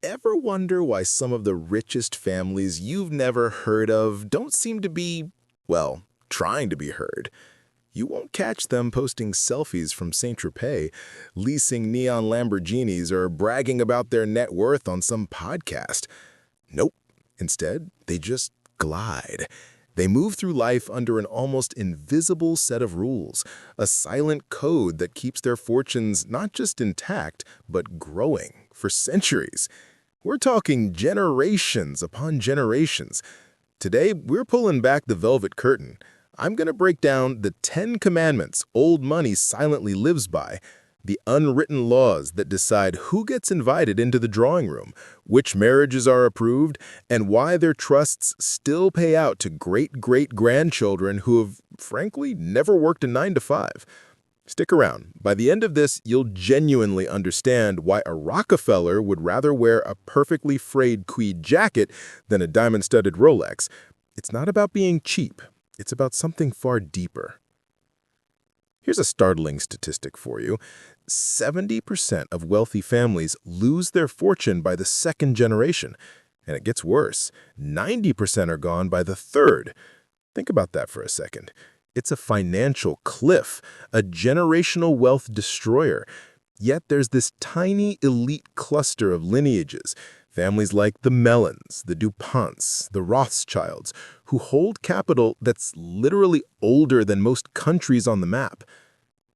Ever wonder why some of the richest families you've never heard of don't seem to be, well, trying to be heard? You won't catch them posting selfies from Saint-Tropez, leasing neon Lamborghinis, or bragging about their net worth on some podcast. Nope. Instead, they just glide. They move through life under an almost invisible set of rules, a silent code that keeps their fortunes not just intact, but growing for centuries. We're talking generations upon generations. Today, we're pulling back the velvet curtain. I'm going to break down the 10 commandments old money silently lives by, the unwritten laws that decide who gets invited into the drawing room, which marriages are approved, and why their trusts still pay out to great-great-grandchildren who have, frankly, never worked a 9-to-5. Stick around. By the end of this, you'll genuinely understand why a Rockefeller would rather wear a perfectly frayed tweed jacket than a diamond-studded Rolex. It's not about being cheap. It's about something far deeper. Here's a startling statistic for you. 70% of wealthy families lose their fortune by the second generation. And it gets worse. 90% are gone by the third. Think about that for a second. It's a financial cliff, a generational wealth destroyer. Yet there's this tiny elite cluster of lineages, families like the Mellons, the DuPonts, the Rothschilds, who hold capital that's literally older than most countries on the map.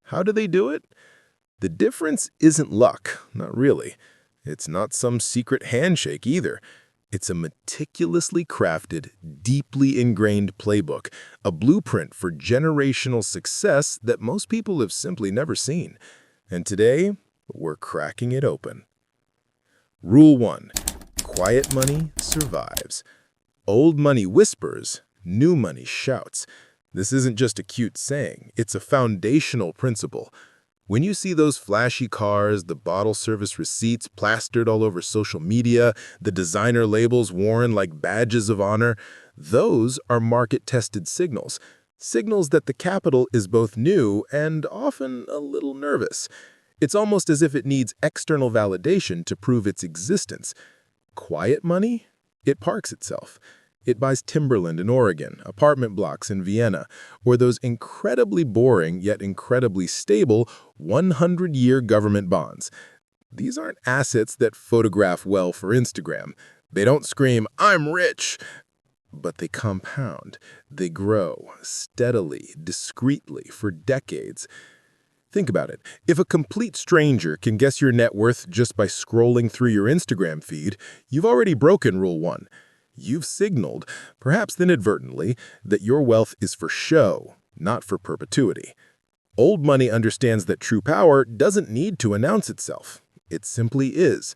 How do they do it? The difference isn't luck, not really. It's not some secret handshake either. It's a meticulously crafted, deeply ingrained playbook, a blueprint for generational success that most people have simply never seen. And today, we're cracking it open. Rule 1. Quiet money survives. Old money whispers, new money shouts. This isn't just a cute saying, it's a foundational principle. When you see those flashy cars, the bottle service receipts plastered all over social media, the designer labels worn like badges of honor, those are market-tested signals. Signals that the capital is both new and often a little nervous. It's almost as if it needs external validation to prove its existence. Quiet money? It parks itself. It buys timberland in Oregon, apartment blocks in Vienna, or those incredibly boring yet incredibly stable 100-year government bonds. These aren't assets that photograph well for Instagram. They don't scream, "I'm rich!" But they compound. They grow steadily, discreetly, for decades. Think about it. If a complete stranger can guess your net worth just by scrolling through your Instagram feed, you've already broken Rule 1. You've signaled, perhaps inadvertently, that your wealth is for show, not for perpetuity. Old money understands that true power doesn't need to announce itself. It simply is.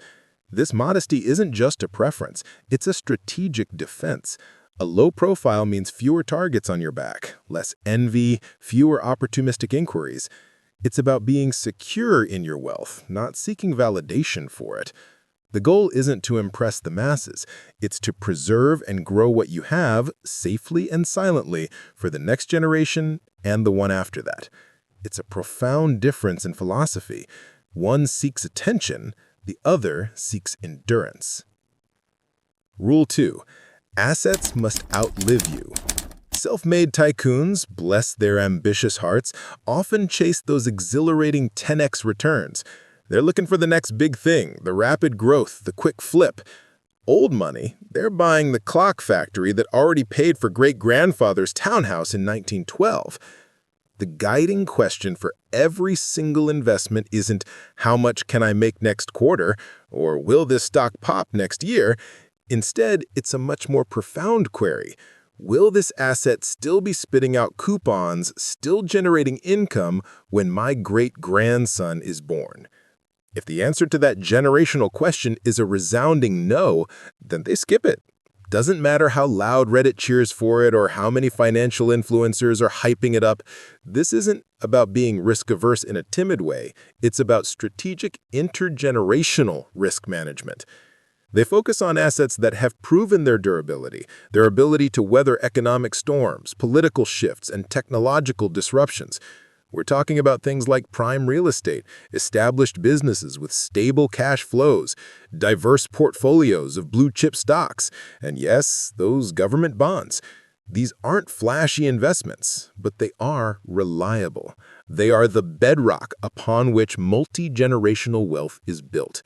This modesty isn't just a preference, it's a strategic defense. A low profile means fewer targets on your back, less envy, fewer opportunistic inquiries. It's about being secure in your wealth, not seeking validation for it. The goal isn't to impress the masses. It's to preserve and grow what you have safely and silently for the next generation and the one after that. It's a profound difference in philosophy. One seeks attention, the other seeks endurance. Rule 2. Assets must outlive you. Self-made tycoons, bless their ambitious hearts, often chase those exhilarating 10x returns. They're looking for the next big thing, the rapid growth, the quick flip. Old money, they're buying the clock factory that already paid for great-grandfather's townhouse in 1912. The guiding question for every single investment isn't how much can I make next quarter or will this stock pop next year? Instead, it's a much more profound query. Will this asset still be spitting out coupons, still generating income when my great-grandson is born? If the answer to that generational question is a resounding no, then they skip it. Doesn't matter how loud Reddit cheers for it or how many financial influencers are hyping it up. This isn't about being risk-averse in a timid way. It's about strategic intergenerational risk management. They focus on assets that have proven their durability, their ability to weather economic storms, political shifts, and technological disruptions. We're talking about things like prime real estate, established businesses with stable cash flows, diverse portfolios of blue-chip stocks, and yes, those government bonds. These aren't flashy investments, but they are reliable. They are the bedrock upon which multi-generational wealth is built.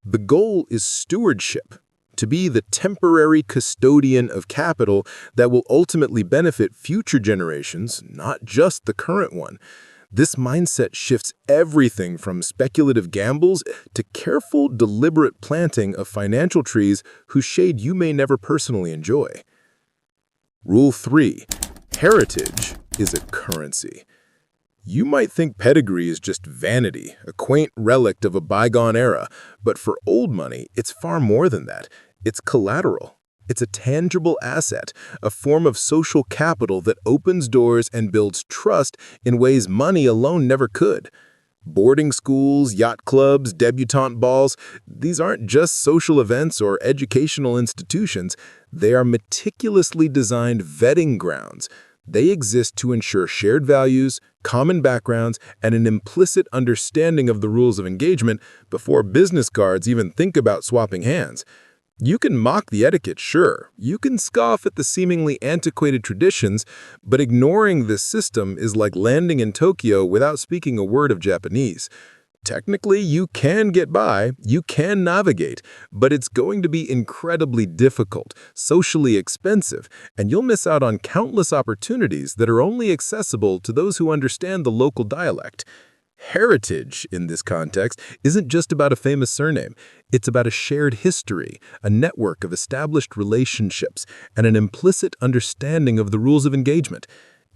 The goal is stewardship, to be the temporary custodian of capital that will ultimately benefit future generations, not just the current one. This mindset shifts everything from speculative gambles to careful, deliberate planting of financial trees whose shade you may never personally enjoy. Rule 3. Heritage is a currency. You might think pedigree is just vanity, a quaint relic of a bygone era, but for old money, it's far more than that. It's collateral. It's a tangible asset, a form of social capital that opens doors and builds trust in ways money alone never could. Boarding schools, yacht clubs, debutante balls, these aren't just social events or educational institutions. They are meticulously designed vetting grounds. They exist to ensure shared values, common backgrounds, and an implicit understanding of the rules of engagement before business cards even think about swapping hands. You can mock the etiquette, sure. You can scoff at the seemingly antiquated traditions, but ignoring this system is like landing in Tokyo without speaking a word of Japanese. Technically, you can get by, you can navigate, but it's going to be incredibly difficult, socially expensive, and you'll miss out on countless opportunities that are only accessible to those who understand the local dialect. Heritage, in this context, isn't just about a famous surname. It's about a shared history, a network of established relationships, and an implicit understanding of the rules of engagement.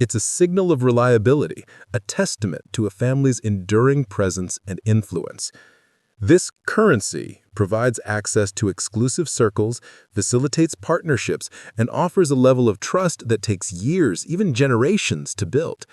It's a signal of reliability, a testament to a family's enduring presence and influence. This currency provides access to exclusive circles, facilitates partnerships, and offers a level of trust that takes years, even generations, to build.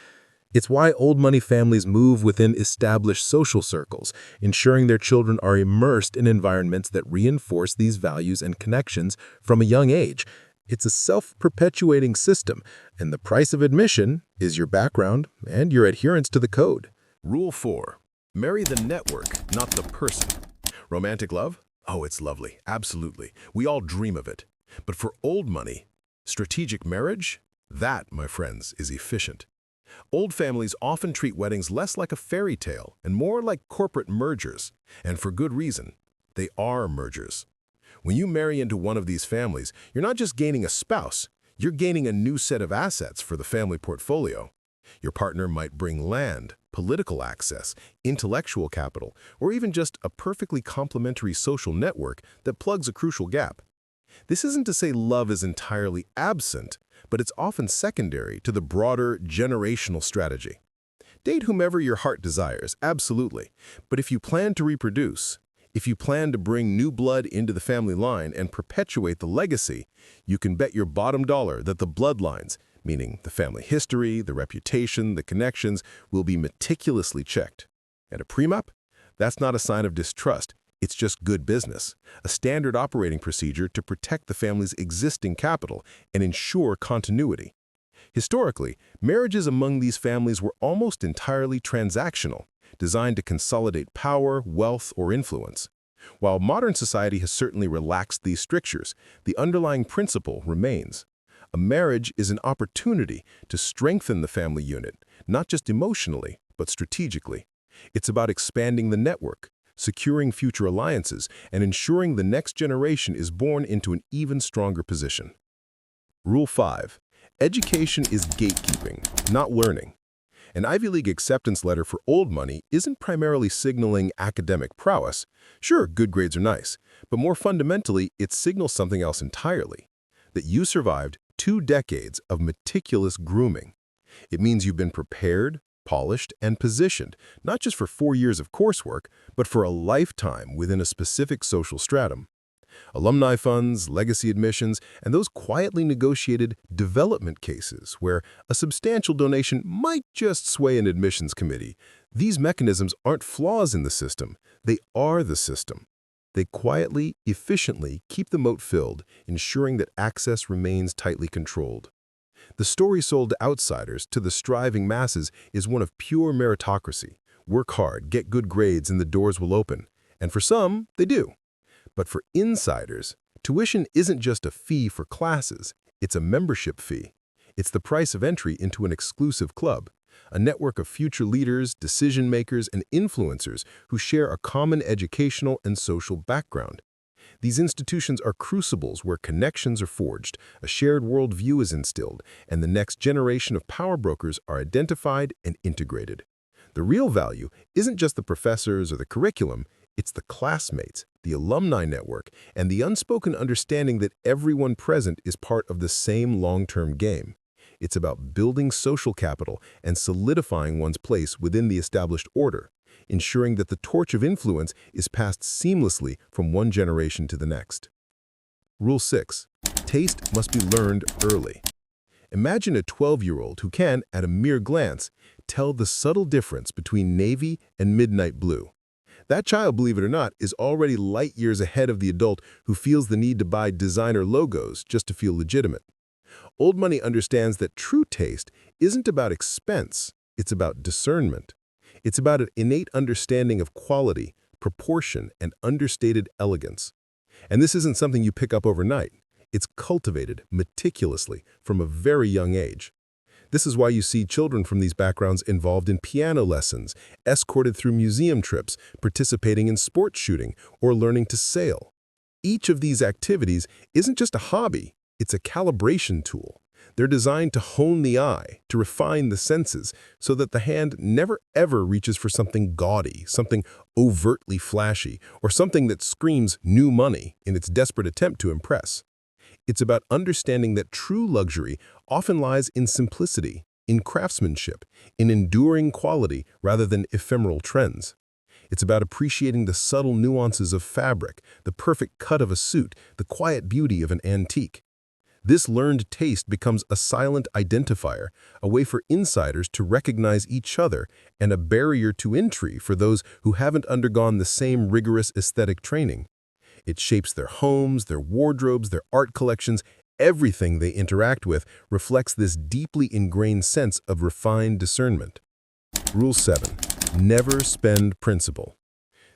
It's why old money families move within established social circles, ensuring their children are immersed in environments that reinforce these values and connections from a young age. It's a self-perpetuating system, and the price of admission is your background and your adherence to the code. Rule 4. Marry the network, not the person. Romantic love? Oh, it's lovely. Absolutely. We all dream of it. But for old money, strategic marriage? That, my friends, is efficient. Old families often treat weddings less like a fairy tale and more like corporate mergers. And for good reason. They are mergers. When you marry into one of these families, you're not just gaining a spouse, you're gaining a new set of assets for the family portfolio. Your partner might bring land, political access, intellectual capital, or even just a perfectly complementary social network that plugs a crucial gap. This isn't to say love is entirely absent, but it's often secondary to the broader generational strategy. Date whomever your heart desires, absolutely. But if you plan to reproduce, if you plan to bring new blood into the family line and perpetuate the legacy, you can bet your bottom dollar that the bloodlines, meaning the family history, the reputation, the connections, will be meticulously checked. And a prenup? That's not a sign of distrust. It's just good business, a standard operating procedure to protect the family's existing capital and ensure continuity. Historically, marriages among these families were almost entirely transactional, designed to consolidate power, wealth, or influence. While modern society has certainly relaxed these strictures, the underlying principle remains. A marriage is an opportunity to strengthen the family unit, not just emotionally, but strategically. It's about expanding the network, securing future alliances, and ensuring the next generation is born into an even stronger position. Rule 5. Education is gatekeeping, not learning. An Ivy League acceptance letter for old money isn't primarily signaling academic prowess. Sure, good grades are nice, but more fundamentally, it signals something else entirely. That you survived 2 decades of meticulous grooming. It means you've been prepared, polished, and positioned, not just for 4 years of coursework, but for a lifetime within a specific social stratum. Alumni funds, legacy admissions, and those quietly negotiated development cases where a substantial donation might just sway an admissions committee. These mechanisms aren't flaws in the system. They are the system. They quietly, efficiently keep the moat filled, ensuring that access remains tightly controlled. The story sold to outsiders, to the striving masses, is one of pure meritocracy. Work hard, get good grades, and the doors will open. And for some, they do. But for insiders, tuition isn't just a fee for classes, it's a membership fee. It's the price of entry into an exclusive club, a network of future leaders, decision-makers, and influencers who share a common educational and social background. These institutions are crucibles where connections are forged, a shared worldview is instilled, and the next generation of power brokers are identified and integrated. The real value isn't just the professors or the curriculum, it's the classmates, the alumni network, and the unspoken understanding that everyone present is part of the same long-term game. It's about building social capital and solidifying one's place within the established order, ensuring that the torch of influence is passed seamlessly from one generation to the next. Rule 6. Taste must be learned early. Imagine a 12-year-old who can, at a mere glance, tell the subtle difference between navy and midnight blue. That child, believe it or not, is already light years ahead of the adult who feels the need to buy designer logos just to feel legitimate. Old money understands that true taste isn't about expense, it's about discernment. It's about an innate understanding of quality, proportion, and understated elegance. And this isn't something you pick up overnight. It's cultivated meticulously from a very young age. This is why you see children from these backgrounds involved in piano lessons, escorted through museum trips, participating in sports shooting, or learning to sail. Each of these activities isn't just a hobby, it's a calibration tool. They're designed to hone the eye, to refine the senses, so that the hand never ever reaches for something gaudy, something overtly flashy, or something that screams new money in its desperate attempt to impress. It's about understanding that true luxury often lies in simplicity, in craftsmanship, in enduring quality rather than ephemeral trends. It's about appreciating the subtle nuances of fabric, the perfect cut of a suit, the quiet beauty of an antique. This learned taste becomes a silent identifier, a way for insiders to recognize each other, and a barrier to entry for those who haven't undergone the same rigorous aesthetic training. It shapes their homes, their wardrobes, their art collections. Everything they interact with reflects this deeply ingrained sense of refined discernment. Rule 7. Never spend principal.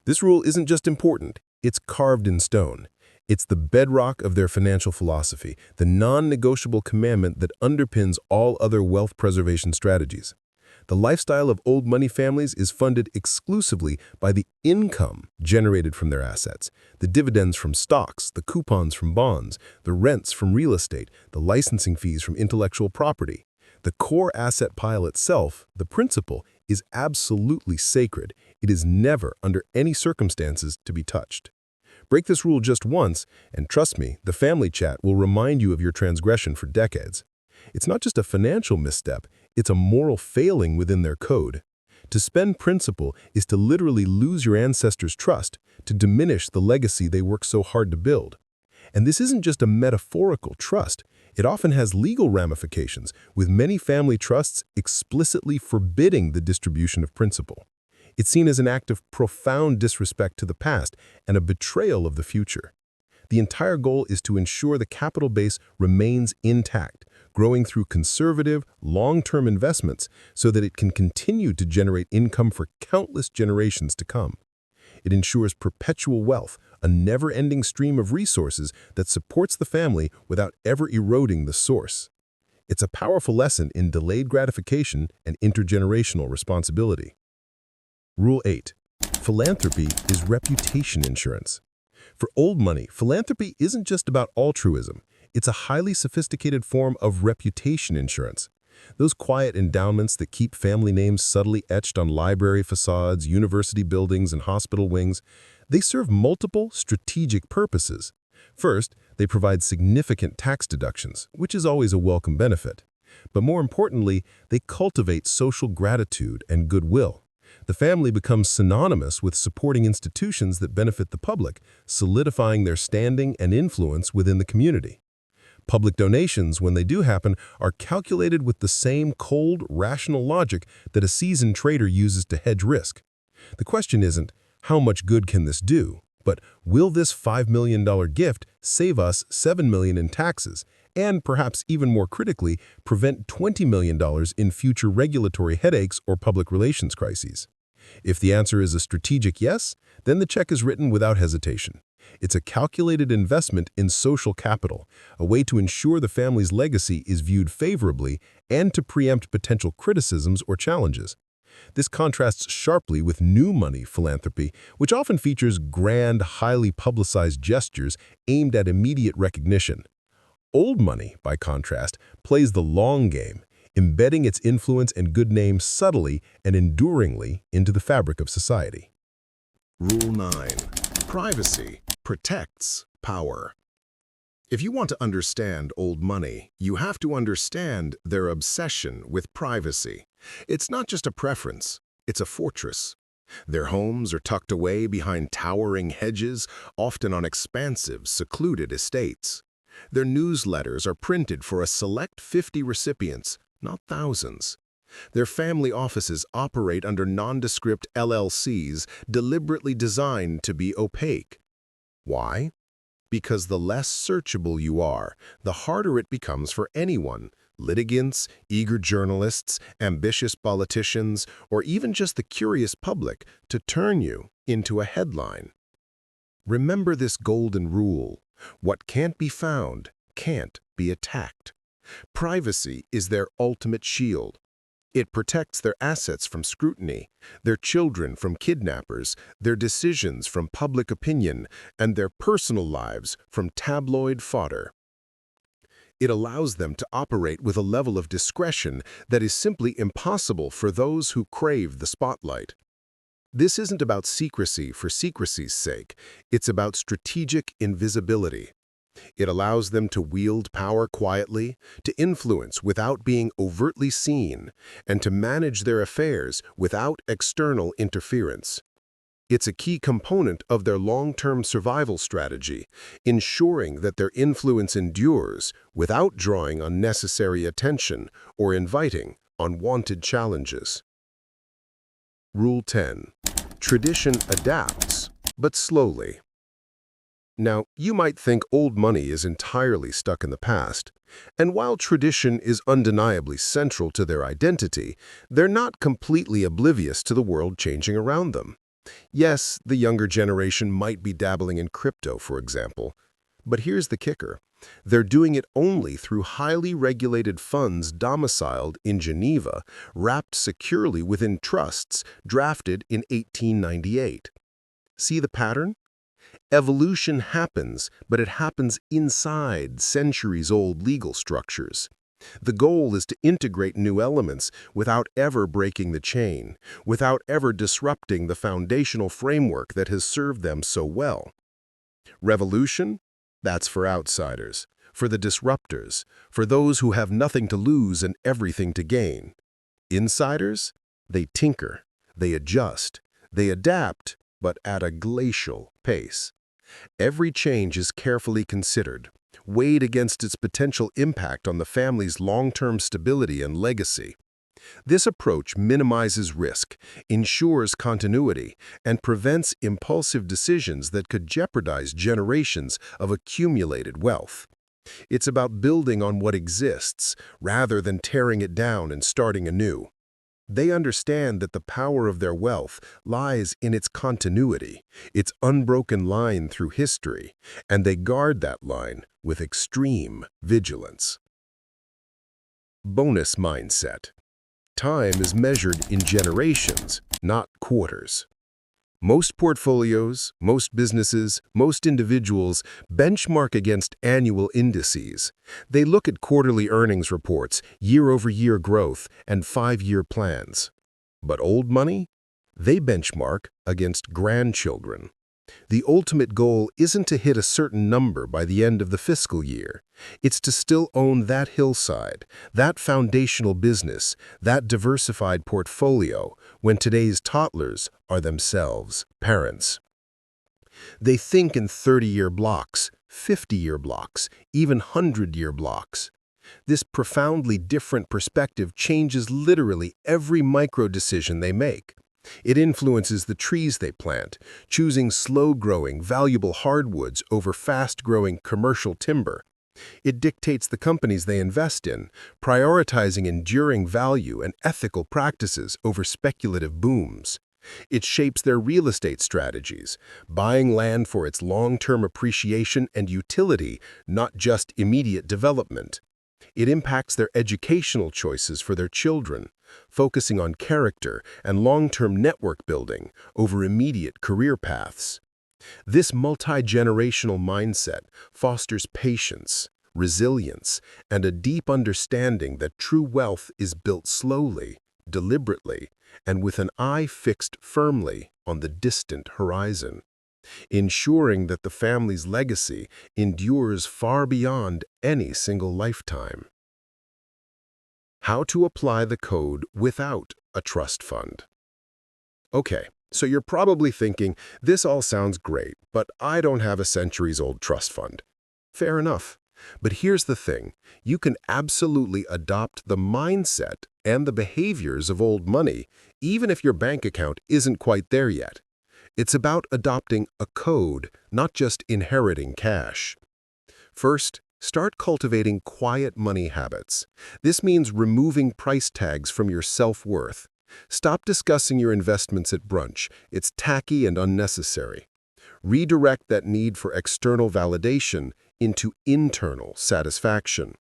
This rule isn't just important, it's carved in stone. It's the bedrock of their financial philosophy, the non-negotiable commandment that underpins all other wealth preservation strategies. The lifestyle of old money families is funded exclusively by the income generated from their assets, the dividends from stocks, the coupons from bonds, the rents from real estate, the licensing fees from intellectual property. The core asset pile itself, the principal, is absolutely sacred. It is never, under any circumstances, to be touched. Break this rule just once, and trust me, the family chat will remind you of your transgression for decades. It's not just a financial misstep, it's a moral failing within their code. To spend principal is to literally lose your ancestors' trust, to diminish the legacy they worked so hard to build. And this isn't just a metaphorical trust. It often has legal ramifications, with many family trusts explicitly forbidding the distribution of principal. It's seen as an act of profound disrespect to the past and a betrayal of the future. The entire goal is to ensure the capital base remains intact, growing through conservative, long-term investments so that it can continue to generate income for countless generations to come. It ensures perpetual wealth, a never-ending stream of resources that supports the family without ever eroding the source. It's a powerful lesson in delayed gratification and intergenerational responsibility. Rule 8. Philanthropy is reputation insurance. For old money, philanthropy isn't just about altruism. It's a highly sophisticated form of reputation insurance. Those quiet endowments that keep family names subtly etched on library facades, university buildings, and hospital wings, they serve multiple strategic purposes. First, they provide significant tax deductions, which is always a welcome benefit. But more importantly, they cultivate social gratitude and goodwill. The family becomes synonymous with supporting institutions that benefit the public, solidifying their standing and influence within the community. Public donations, when they do happen, are calculated with the same cold, rational logic that a seasoned trader uses to hedge risk. The question isn't, how much good can this do? But will this $5 million gift save us $7 million in taxes? and perhaps even more critically, prevent $20 million in future regulatory headaches or public relations crises. If the answer is a strategic yes, then the check is written without hesitation. It's a calculated investment in social capital, a way to ensure the family's legacy is viewed favorably and to preempt potential criticisms or challenges. This contrasts sharply with new money philanthropy, which often features grand, highly publicized gestures aimed at immediate recognition. Old money, by contrast, plays the long game, embedding its influence and good name subtly and enduringly into the fabric of society. Rule 9. Privacy protects power. If you want to understand old money, you have to understand their obsession with privacy. It's not just a preference, it's a fortress. Their homes are tucked away behind towering hedges, often on expansive, secluded estates. Their newsletters are printed for a select 50 recipients, not thousands. Their family offices operate under nondescript LLCs deliberately designed to be opaque. Why? Because the less searchable you are, the harder it becomes for anyone, litigants, eager journalists, ambitious politicians, or even just the curious public, to turn you into a headline. Remember this golden rule: what can't be found can't be attacked. Privacy is their ultimate shield. It protects their assets from scrutiny, their children from kidnappers, their decisions from public opinion, and their personal lives from tabloid fodder. It allows them to operate with a level of discretion that is simply impossible for those who crave the spotlight. This isn't about secrecy for secrecy's sake, it's about strategic invisibility. It allows them to wield power quietly, to influence without being overtly seen, and to manage their affairs without external interference. It's a key component of their long-term survival strategy, ensuring that their influence endures without drawing unnecessary attention or inviting unwanted challenges. Rule 10. Tradition adapts, but slowly. Now, you might think old money is entirely stuck in the past, and while tradition is undeniably central to their identity, they're not completely oblivious to the world changing around them. Yes, the younger generation might be dabbling in crypto, for example, but here's the kicker. They're doing it only through highly regulated funds domiciled in Geneva, wrapped securely within trusts drafted in 1898. See the pattern? Evolution happens, but it happens inside centuries-old legal structures. The goal is to integrate new elements without ever breaking the chain, without ever disrupting the foundational framework that has served them so well. Revolution? That's for outsiders, for the disruptors, for those who have nothing to lose and everything to gain. Insiders? They tinker, they adjust, they adapt, but at a glacial pace. Every change is carefully considered, weighed against its potential impact on the family's long-term stability and legacy. This approach minimizes risk, ensures continuity, and prevents impulsive decisions that could jeopardize generations of accumulated wealth. It's about building on what exists, rather than tearing it down and starting anew. They understand that the power of their wealth lies in its continuity, its unbroken line through history, and they guard that line with extreme vigilance. Bonus mindset. Time is measured in generations, not quarters. Most portfolios, most businesses, most individuals benchmark against annual indices. They look at quarterly earnings reports, year-over-year growth, and 5-year plans. But old money? They benchmark against grandchildren. The ultimate goal isn't to hit a certain number by the end of the fiscal year. It's to still own that hillside, that foundational business, that diversified portfolio, when today's toddlers are themselves parents. They think in 30-year blocks, 50-year blocks, even 100-year blocks. This profoundly different perspective changes literally every micro-decision they make. It influences the trees they plant, choosing slow-growing, valuable hardwoods over fast-growing commercial timber. It dictates the companies they invest in, prioritizing enduring value and ethical practices over speculative booms. It shapes their real estate strategies, buying land for its long-term appreciation and utility, not just immediate development. It impacts their educational choices for their children, focusing on character and long-term network building over immediate career paths. This multi-generational mindset fosters patience, resilience, and a deep understanding that true wealth is built slowly, deliberately, and with an eye fixed firmly on the distant horizon, ensuring that the family's legacy endures far beyond any single lifetime. How to apply the code without a trust fund. Okay, so you're probably thinking, this all sounds great, but I don't have a centuries-old trust fund. Fair enough. But here's the thing, you can absolutely adopt the mindset and the behaviors of old money, even if your bank account isn't quite there yet. It's about adopting a code, not just inheriting cash. First, start cultivating quiet money habits. This means removing price tags from your self-worth. Stop discussing your investments at brunch. It's tacky and unnecessary. Redirect that need for external validation into internal satisfaction.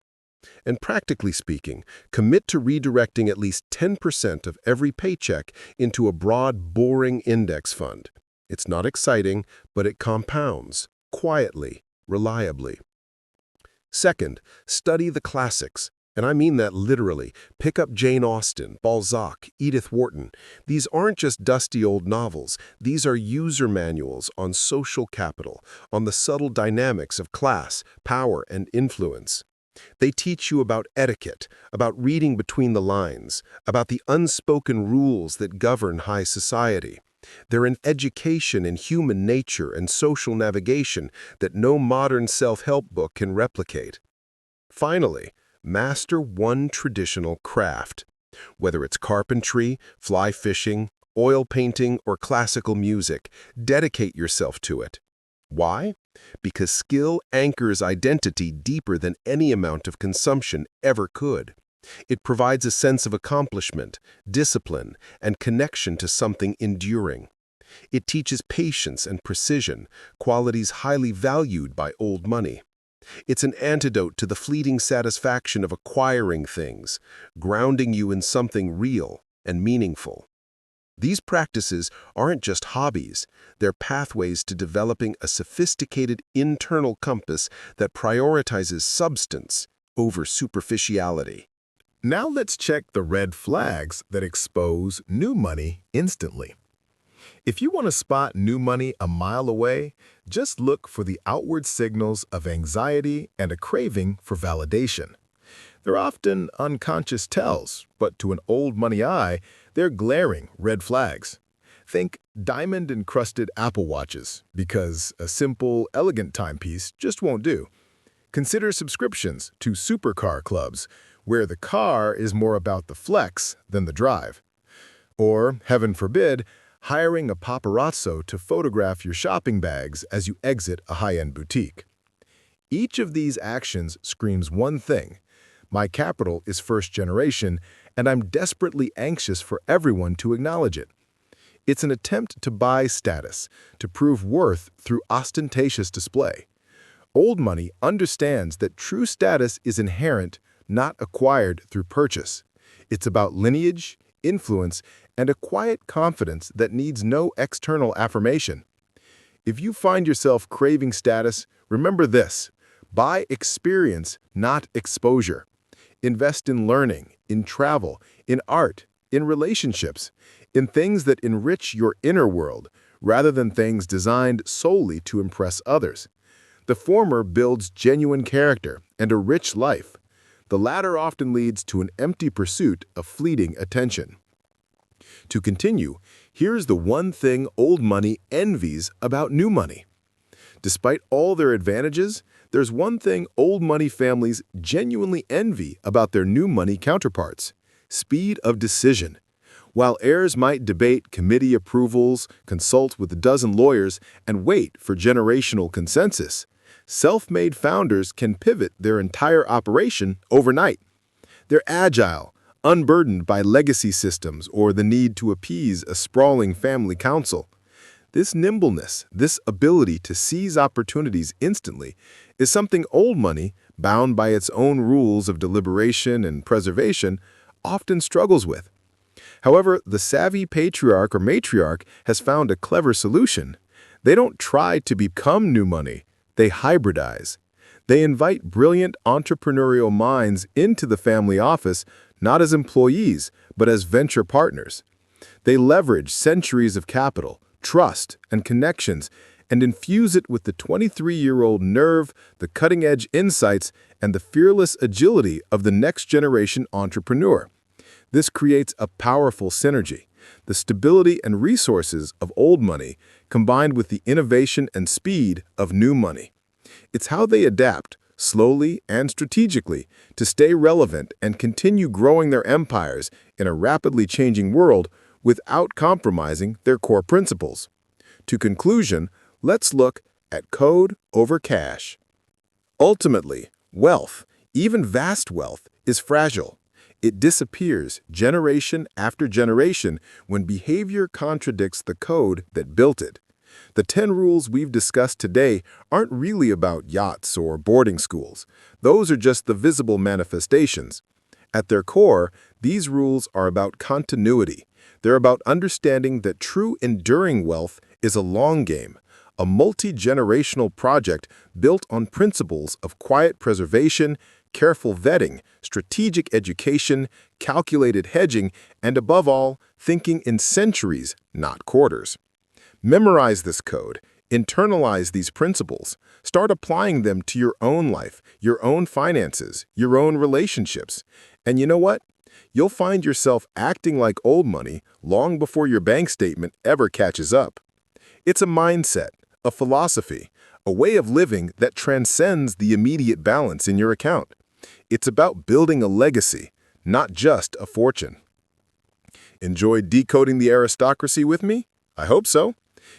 And practically speaking, commit to redirecting at least 10% of every paycheck into a broad, boring index fund. It's not exciting, but it compounds, quietly, reliably. Second, study the classics. And I mean that literally. Pick up Jane Austen, Balzac, Edith Wharton. These aren't just dusty old novels. These are user manuals on social capital, on the subtle dynamics of class, power, and influence. They teach you about etiquette, about reading between the lines, about the unspoken rules that govern high society. They're an education in human nature and social navigation that no modern self-help book can replicate. Finally, master one traditional craft. Whether it's carpentry, fly fishing, oil painting, or classical music, dedicate yourself to it. Why? Because skill anchors identity deeper than any amount of consumption ever could. It provides a sense of accomplishment, discipline, and connection to something enduring. It teaches patience and precision, qualities highly valued by old money. It's an antidote to the fleeting satisfaction of acquiring things, grounding you in something real and meaningful. These practices aren't just hobbies, they're pathways to developing a sophisticated internal compass that prioritizes substance over superficiality. Now let's check the red flags that expose new money instantly. If you want to spot new money a mile away, just look for the outward signals of anxiety and a craving for validation. They're often unconscious tells, but to an old money eye, they're glaring red flags. Think diamond-encrusted Apple Watches, because a simple, elegant timepiece just won't do. Consider subscriptions to supercar clubs, where the car is more about the flex than the drive. Or, heaven forbid, hiring a paparazzo to photograph your shopping bags as you exit a high-end boutique. Each of these actions screams one thing: my capital is first generation, and I'm desperately anxious for everyone to acknowledge it. It's an attempt to buy status, to prove worth through ostentatious display. Old money understands that true status is inherent, not acquired through purchase. It's about lineage, influence, and a quiet confidence that needs no external affirmation. If you find yourself craving status, remember this: buy experience, not exposure. Invest in learning, in travel, in art, in relationships, in things that enrich your inner world, rather than things designed solely to impress others. The former builds genuine character and a rich life. The latter often leads to an empty pursuit of fleeting attention. To continue, here's the one thing old money envies about new money. Despite all their advantages, there's one thing old money families genuinely envy about their new money counterparts: speed of decision. While heirs might debate committee approvals, consult with a dozen lawyers, and wait for generational consensus, Self-made founders can pivot their entire operation overnight. They're agile, unburdened by legacy systems or the need to appease a sprawling family council. This nimbleness, this ability to seize opportunities instantly, is something old money, bound by its own rules of deliberation and preservation, often struggles with. However, the savvy patriarch or matriarch has found a clever solution. They don't try to become new money, they hybridize. They invite brilliant entrepreneurial minds into the family office, not as employees, but as venture partners. They leverage centuries of capital, trust, and connections, and infuse it with the 23-year-old nerve, the cutting-edge insights, and the fearless agility of the next-generation entrepreneur. This creates a powerful synergy. The stability and resources of old money combined with the innovation and speed of new money. It's how they adapt, slowly and strategically, to stay relevant and continue growing their empires in a rapidly changing world without compromising their core principles. To conclusion, let's look at code over cash. Ultimately, wealth, even vast wealth, is fragile. It disappears generation after generation when behavior contradicts the code that built it. The 10 rules we've discussed today aren't really about yachts or boarding schools. Those are just the visible manifestations. At their core, these rules are about continuity. They're about understanding that true enduring wealth is a long game, a multi-generational project built on principles of quiet preservation, careful vetting, strategic education, calculated hedging, and above all, thinking in centuries, not quarters. Memorize this code, internalize these principles, start applying them to your own life, your own finances, your own relationships. And you know what? You'll find yourself acting like old money long before your bank statement ever catches up. It's a mindset, a philosophy, a way of living that transcends the immediate balance in your account. It's about building a legacy, not just a fortune. Enjoyed decoding the aristocracy with me? I hope so.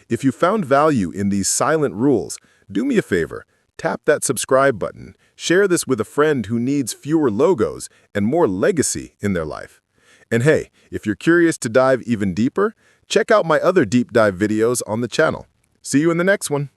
If you found value in these silent rules, do me a favor, tap that subscribe button, share this with a friend who needs fewer logos and more legacy in their life. And hey, if you're curious to dive even deeper, check out my other deep dive videos on the channel. See you in the next one.